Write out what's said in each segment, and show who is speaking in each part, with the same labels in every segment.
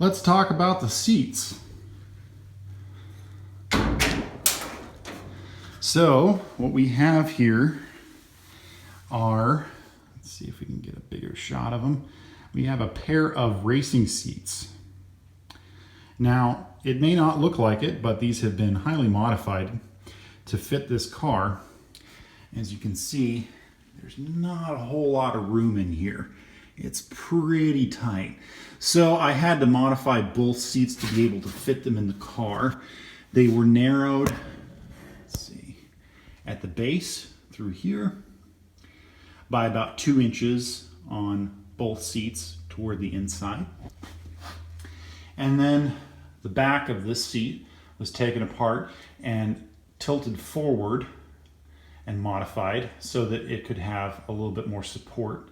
Speaker 1: Let's talk about the seats. So what we have here are, let's see if we can get a bigger shot of them. We have a pair of racing seats. Now, it may not look like it, but these have been highly modified to fit this car. As you can see, there's not a whole lot of room in here. It's pretty tight. So I had to modify both seats to be able to fit them in the car. They were narrowed, let's see, at the base through here by about 2 inches on both seats toward the inside. And then the back of this seat was taken apart and tilted forward and modified so that it could have a little bit more support,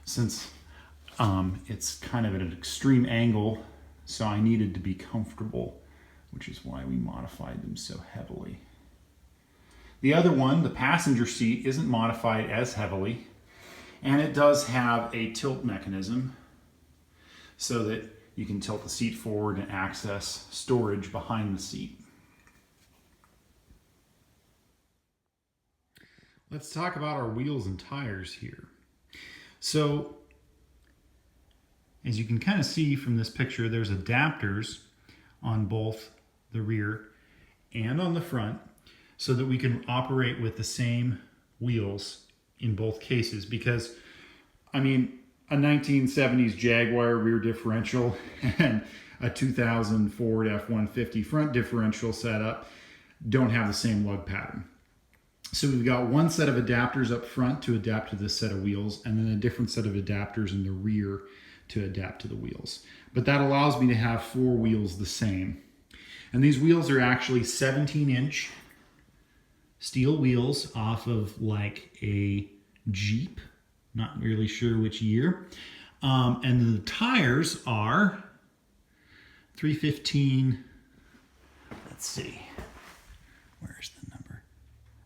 Speaker 1: since it's kind of at an extreme angle, so I needed to be comfortable, which is why we modified them so heavily. The other one, the passenger seat, isn't modified as heavily, and it does have a tilt mechanism so that you can tilt the seat forward and access storage behind the seat. Let's talk about our wheels and tires here. So, as you can kind of see from this picture, there's adapters on both the rear and on the front so that we can operate with the same wheels in both cases. Because, I mean, a 1970s Jaguar rear differential and a 2000 Ford F-150 front differential setup don't have the same lug pattern. So we've got one set of adapters up front to adapt to this set of wheels, and then a different set of adapters in the rear to adapt to the wheels. But that allows me to have 4 wheels the same. And these wheels are actually 17-inch steel wheels off of like a Jeep. Not really sure which year. And the tires are 315, let's see, where's the number?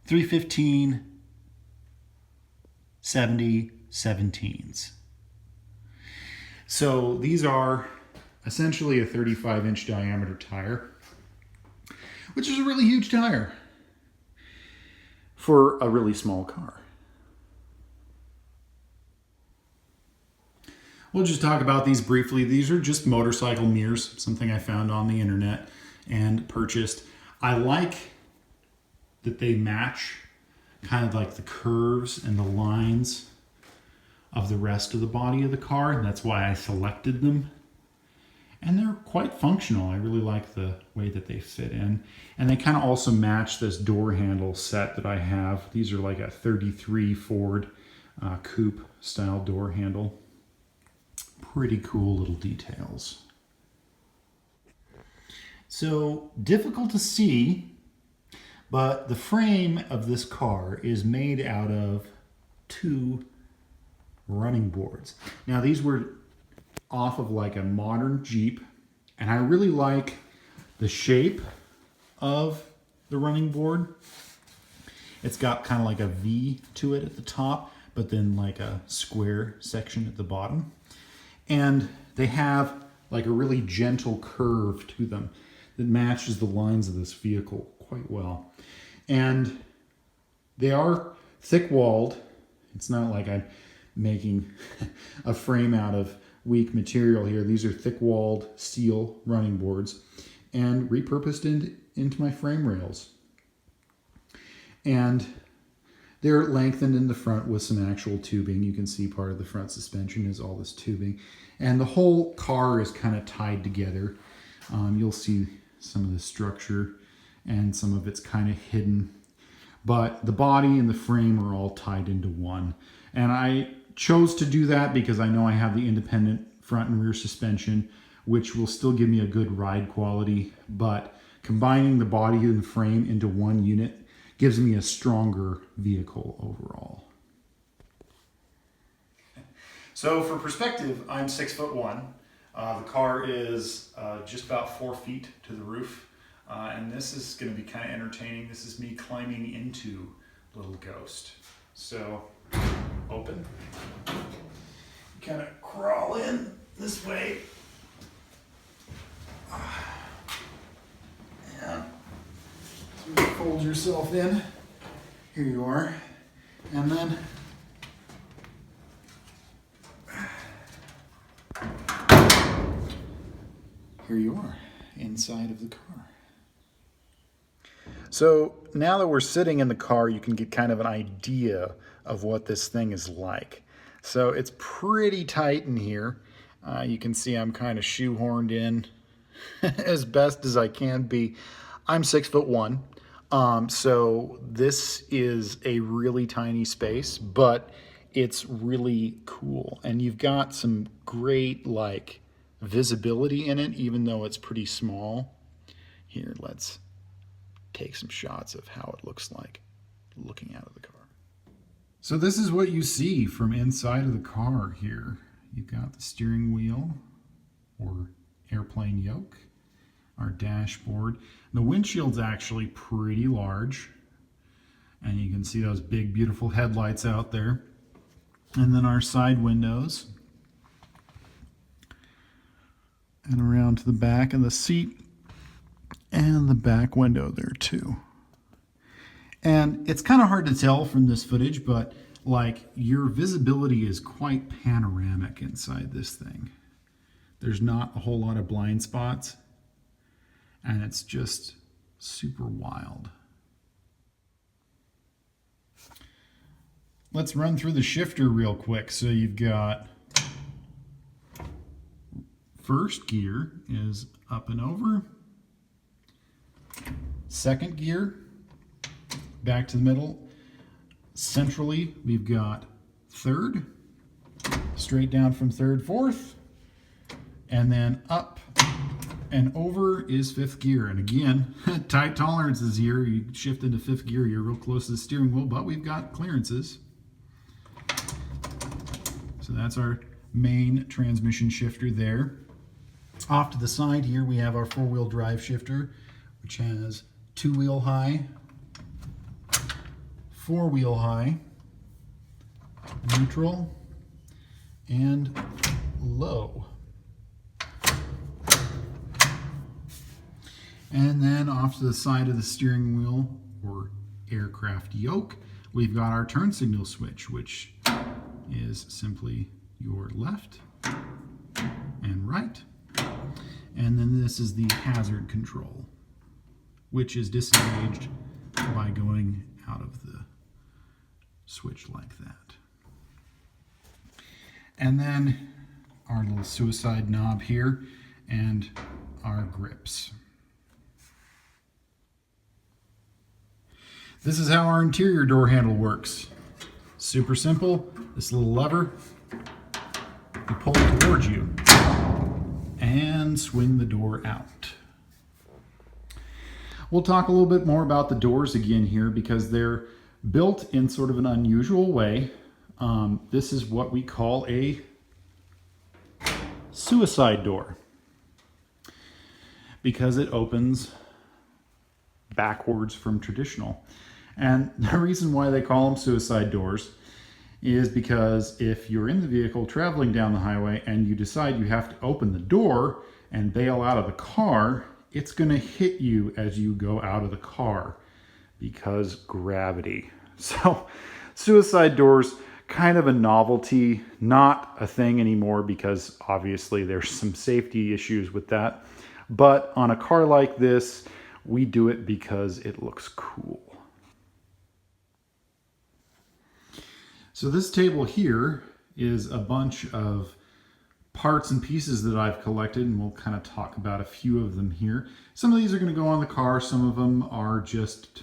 Speaker 1: 315 70 17s. So these are essentially a 35-inch diameter tire, which is a really huge tire for a really small car. We'll just talk about these briefly. These are just motorcycle mirrors, something I found on the internet and purchased. I like that they match kind of like the curves and the lines of the rest of the body of the car, and that's why I selected them. And they're quite functional. I really like the way that they fit in. And they kind of also match this door handle set that I have. These are like a 33 Ford coupe style door handle. Pretty cool little details. So difficult to see, but the frame of this car is made out of 2 running boards. Now these were off of like a modern Jeep, and I really like the shape of the running board. It's got kind of like a V to it at the top, but then like a square section at the bottom. And they have like a really gentle curve to them that matches the lines of this vehicle quite well. And they are thick-walled. It's not like I'm making a frame out of weak material here. These are thick-walled steel running boards and repurposed into my frame rails. And they're lengthened in the front with some actual tubing. You can see part of the front suspension is all this tubing. And the whole car is kind of tied together. You'll see some of the structure and some of it's kind of hidden. But the body and the frame are all tied into one. And I chose to do that because I know I have the independent front and rear suspension, which will still give me a good ride quality. But combining the body and the frame into one unit gives me a stronger vehicle overall. So for perspective, I'm 6'1". The car is just about 4 feet to the roof. And this is going to be kind of entertaining. This is me climbing into Little Ghost. So open, kind of crawl in this way. And so you fold yourself in. Here you are. And then here you are inside of the car. So now that we're sitting in the car, you can get kind of an idea of what this thing is like. So it's pretty tight in here. You can see I'm kind of shoehorned in as best as I can be. I'm 6'1", so this is a really tiny space, but it's really cool. And you've got some great like visibility in it, even though it's pretty small. Here, let's take some shots of how it looks like looking out of the car. So this is what you see from inside of the car here. You've got the steering wheel or airplane yoke, our dashboard. The windshield's actually pretty large, and you can see those big beautiful headlights out there. And then our side windows, and around to the back of the seat and the back window there too. And it's kind of hard to tell from this footage, but like your visibility is quite panoramic inside this thing. There's not a whole lot of blind spots, and it's just super wild. Let's run through the shifter real quick. So you've got first gear is up and over. Second gear, back to the middle. Centrally, we've got third, straight down from third, fourth, and then up and over is fifth gear. And again, tight tolerances here. You shift into fifth gear, you're real close to the steering wheel, but we've got clearances. So that's our main transmission shifter there. Off to the side here, we have our four-wheel drive shifter, which has two-wheel high, four-wheel high, neutral, and low. And then off to the side of the steering wheel, or aircraft yoke, we've got our turn signal switch, which is simply your left and right. And then this is the hazard control, which is disengaged by going out of the switch like that. And then our little suicide knob here and our grips. This is how our interior door handle works. Super simple. This little lever, you pull it towards you and swing the door out. We'll talk a little bit more about the doors again here because they're built in sort of an unusual way. This is what we call a suicide door because it opens backwards from traditional. And the reason why they call them suicide doors is because if you're in the vehicle traveling down the highway and you decide you have to open the door and bail out of the car, it's going to hit you as you go out of the car because gravity. So suicide doors, kind of a novelty, not a thing anymore because obviously there's some safety issues with that. But on a car like this, we do it because it looks cool. So this table here is a bunch of parts and pieces that I've collected, and we'll kind of talk about a few of them here. Some of these are going to go on the car. Some of them are just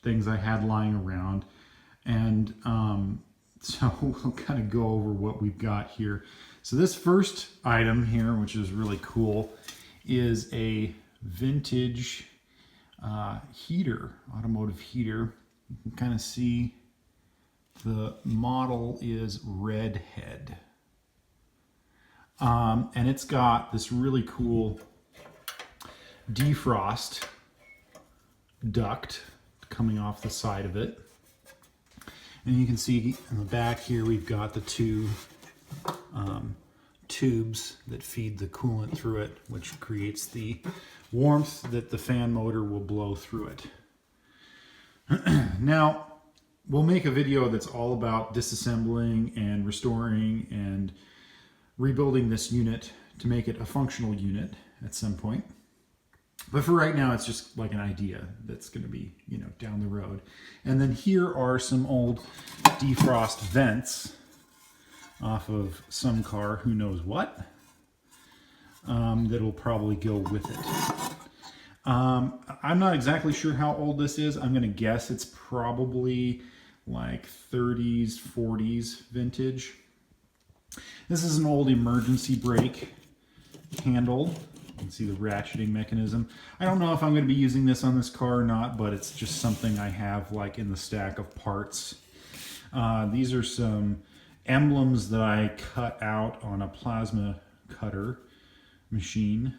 Speaker 1: things I had lying around. And so we'll kind of go over what we've got here. So this first item here, which is really cool, is a vintage heater, automotive heater. You can kind of see the model is Redhead. And it's got this really cool defrost duct coming off the side of it. And you can see in the back here we've got the two tubes that feed the coolant through it, which creates the warmth that the fan motor will blow through it. Now, we'll make a video that's all about disassembling and restoring and rebuilding this unit to make it a functional unit at some point. But for right now, it's just like an idea that's going to be, you know, down the road. And then here are some old defrost vents off of some car, who knows what, that'll probably go with it. I'm not exactly sure how old this is. I'm going to guess it's probably like 30s, 40s vintage. This is an old emergency brake handle. You can see the ratcheting mechanism. I don't know if I'm going to be using this on this car or not, but it's just something I have like in the stack of parts. These are some emblems that I cut out on a plasma cutter machine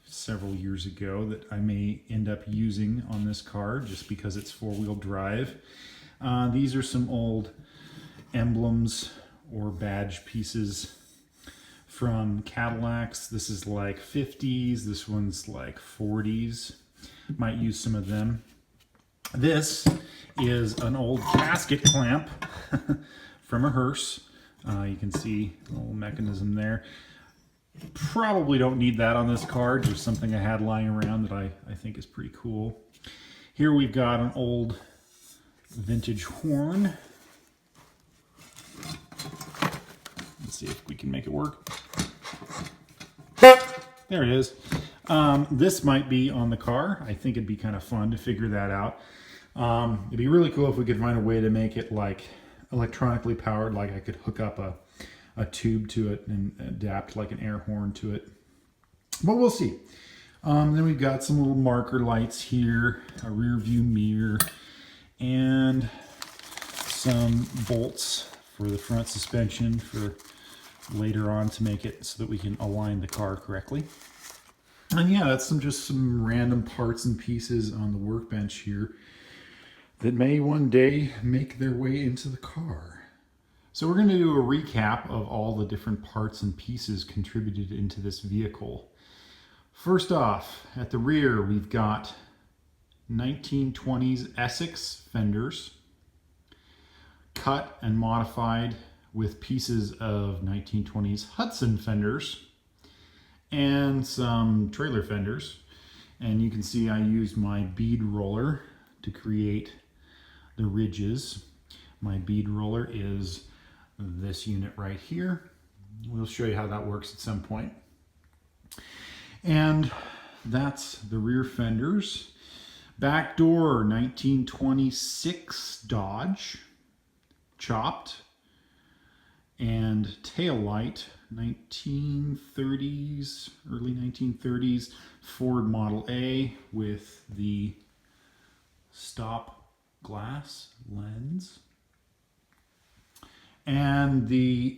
Speaker 1: several years ago that I may end up using on this car just because it's four-wheel drive. These are some old emblems or badge pieces from Cadillacs. This is like 50s, this one's like 40s. Might use some of them. This is an old gasket clamp from a hearse. You can see a little mechanism there. Probably don't need that on this car, just something I had lying around that I think is pretty cool. Here we've got an old vintage horn. Let's see if we can make it work. There it is. This might be on the car. I think it'd be kind of fun to figure that out. It'd be really cool if we could find a way to make it like electronically powered, like I could hook up a tube to it and adapt like an air horn to it. But we'll see. Then we've got some little marker lights here, a rear view mirror, and some bolts for the front suspension for later on to make it so that we can align the car correctly. And yeah, that's just some random parts and pieces on the workbench here that may one day make their way into the car. So we're going to do a recap of all the different parts and pieces contributed into this vehicle. First off, at the rear, we've got 1920s Essex fenders, cut and modified with pieces of 1920s Hudson fenders and some trailer fenders. And you can see I used my bead roller to create the ridges. My bead roller is this unit right here. We'll show you how that works at some point. And that's the rear fenders. Back door, 1926 Dodge, chopped. And tail light, 1930s, early 1930s Ford Model A with the stop glass lens. And the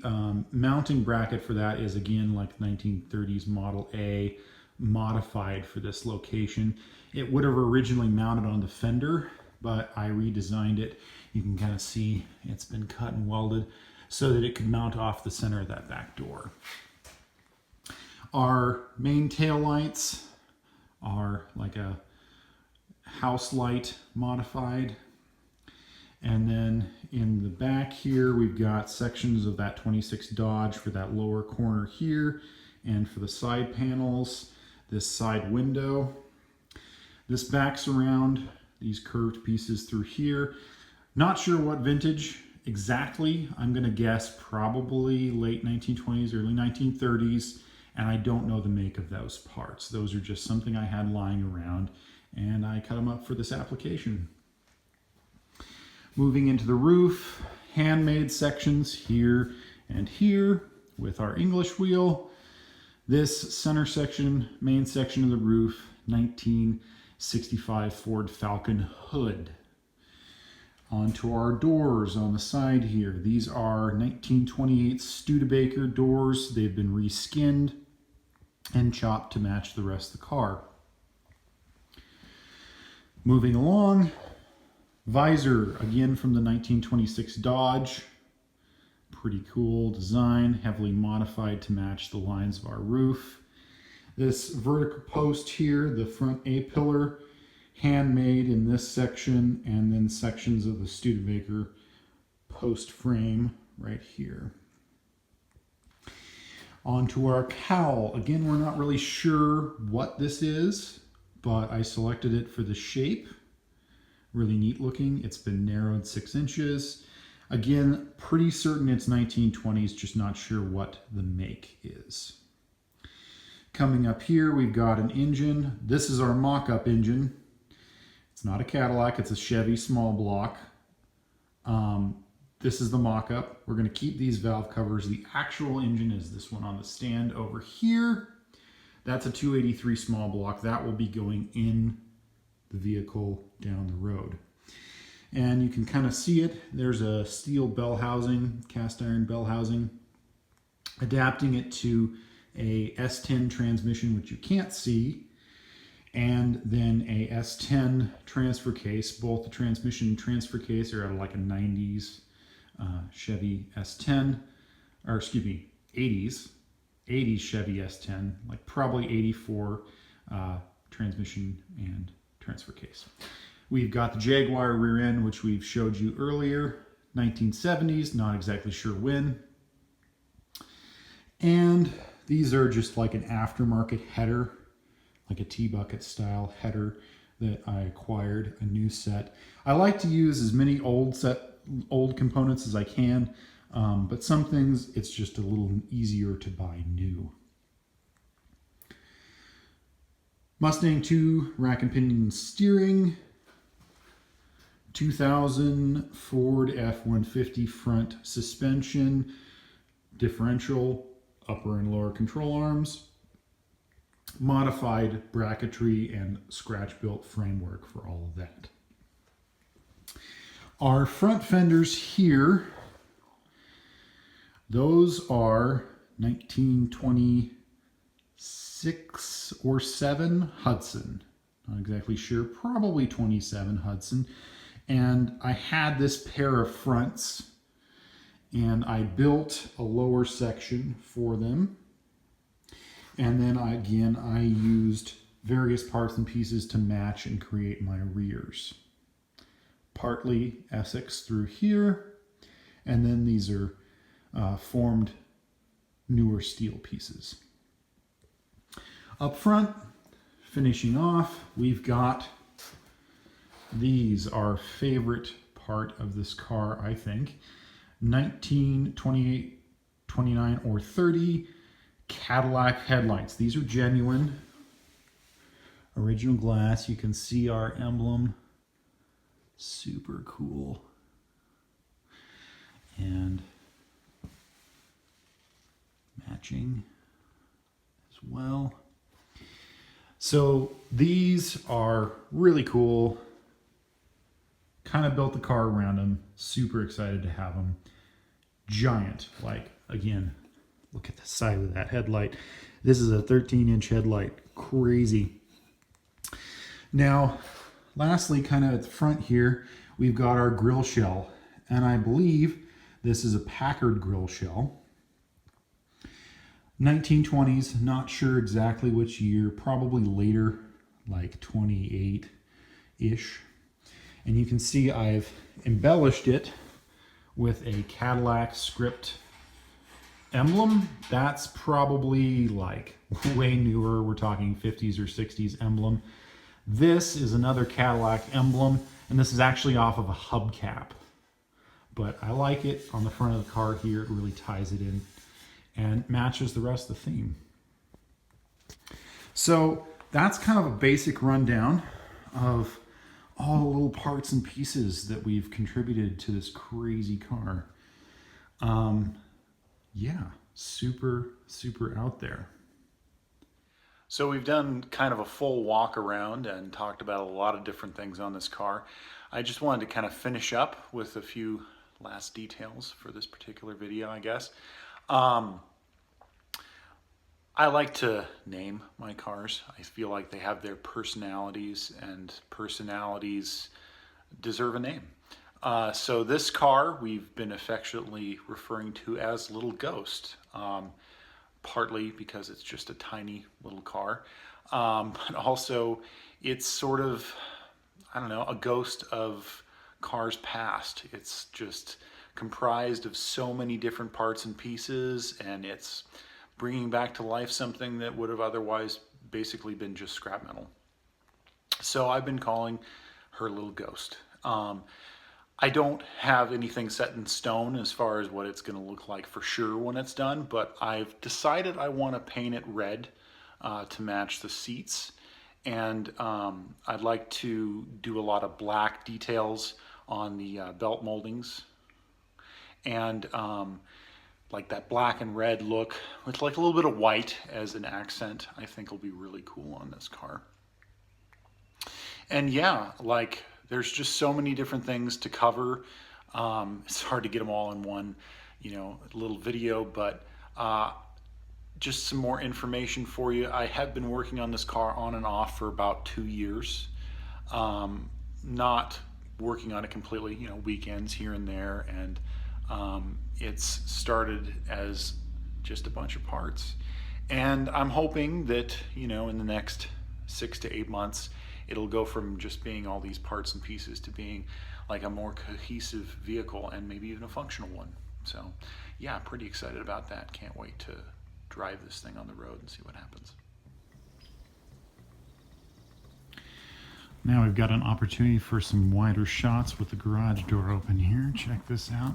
Speaker 1: mounting bracket for that is again like 1930s Model A, modified for this location. It would have originally mounted on the fender, but I redesigned it. You can kind of see it's been cut and welded so that it could mount off the center of that back door. Our main tail lights are like a house light modified. And then in the back here, we've got sections of that 26 Dodge for that lower corner here, and for the side panels, this side window. This backs around these curved pieces through here. Not sure what vintage exactly. I'm going to guess probably late 1920s, early 1930s, and I don't know the make of those parts. Those are just something I had lying around, and I cut them up for this application. Moving into the roof, handmade sections here and here with our English wheel. This center section, main section of the roof, 1965 Ford Falcon hood. Onto our doors on the side here. These are 1928 Studebaker doors. They've been reskinned and chopped to match the rest of the car. Moving along, visor, again from the 1926 Dodge. Pretty cool design, heavily modified to match the lines of our roof. This vertical post here, the front A-pillar, handmade in this section, and then sections of the Studebaker post frame right here. Onto our cowl. Again, we're not really sure what this is, but I selected it for the shape. Really neat looking. It's been narrowed 6 inches. Again, pretty certain it's 1920s, just not sure what the make is. Coming up here, we've got an engine. This is our mock-up engine. It's not a Cadillac, it's a Chevy small block. This is the mock-up. We're going to keep these valve covers. The actual engine is this one on the stand over here. That's a 283 small block. That will be going in the vehicle down the road. And you can kind of see it. There's a steel bell housing, cast iron bell housing. Adapting it to a S10 transmission, which you can't see, and then a S10 transfer case. Both the transmission and transfer case are out of like a 90s Chevy S10, or excuse me, 80s Chevy S10, like probably 84 transmission and transfer case. We've got the Jaguar rear end, which we've showed you earlier, 1970s, not exactly sure when. And these are just like an aftermarket header, like a T-bucket style header that I acquired, a new set. I like to use as many old components as I can, but some things it's just a little easier to buy new. Mustang 2 rack and pinion steering, 2000 Ford F-150 front suspension, differential, upper and lower control arms, modified bracketry and scratch-built framework for all of that. Our front fenders here, those are 1926 or 7 Hudson. Not exactly sure, probably 27 Hudson. And I had this pair of fronts, and I built a lower section for them. And then I used various parts and pieces to match and create my rears. Partly Essex through here, and then these are formed newer steel pieces. Up front, finishing off, we've got these, our favorite part of this car, I think. 1928, 29, or 30 Cadillac headlights. These are genuine, original glass. You can see our emblem. Super cool. And matching as well. So these are really cool. Kind of built the car around them. Super excited to have them. Giant, like, again, look at the size of that headlight. This is a 13-inch headlight. Crazy. Now, lastly, kind of at the front here, we've got our grill shell. And I believe this is a Packard grill shell. 1920s, not sure exactly which year, probably later, like 28-ish. And you can see I've embellished it with a Cadillac script emblem. That's probably like way newer. We're talking 50s or 60s emblem. This is another Cadillac emblem, and this is actually off of a hubcap. But I like it on the front of the car here. It really ties it in and matches the rest of the theme. So that's kind of a basic rundown of all the little parts and pieces that we've contributed to this crazy car. Yeah, super, super out there. So we've done kind of a full walk around and talked about a lot of different things on this car. I just wanted to kind of finish up with a few last details for this particular video, I guess. I like to name my cars. I feel like they have their personalities, and personalities deserve a name. So this car we've been affectionately referring to as Little Ghost, partly because it's just a tiny little car, but also it's sort of, I don't know, a ghost of cars past. It's just comprised of so many different parts and pieces, and it's bringing back to life something that would have otherwise basically been just scrap metal. So I've been calling her Little Ghost. I don't have anything set in stone as far as what it's going to look like for sure when it's done, but I've decided I want to paint it red to match the seats. And I'd like to do a lot of black details on the belt moldings. And like that black and red look with like a little bit of white as an accent, I think will be really cool on this car. And yeah, like there's just so many different things to cover. It's hard to get them all in one, little video, but just some more information for you. I have been working on this car on and off for about 2 years. Not working on it completely, weekends here and there. And it's started as just a bunch of parts. And I'm hoping that, in the next 6 to 8 months, it'll go from just being all these parts and pieces to being like a more cohesive vehicle and maybe even a functional one. So yeah, pretty excited about that. Can't wait to drive this thing on the road and see what happens. Now we've got an opportunity for some wider shots with the garage door open here. Check this out.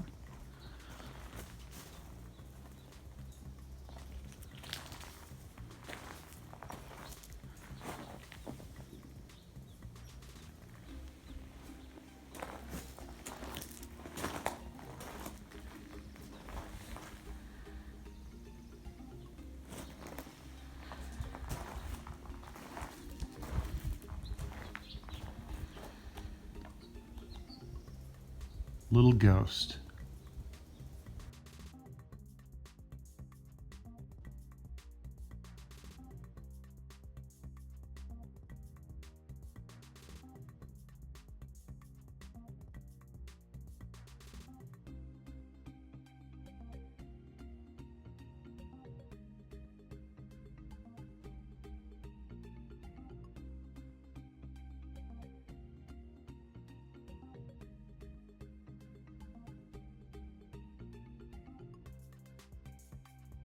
Speaker 1: Little Ghost.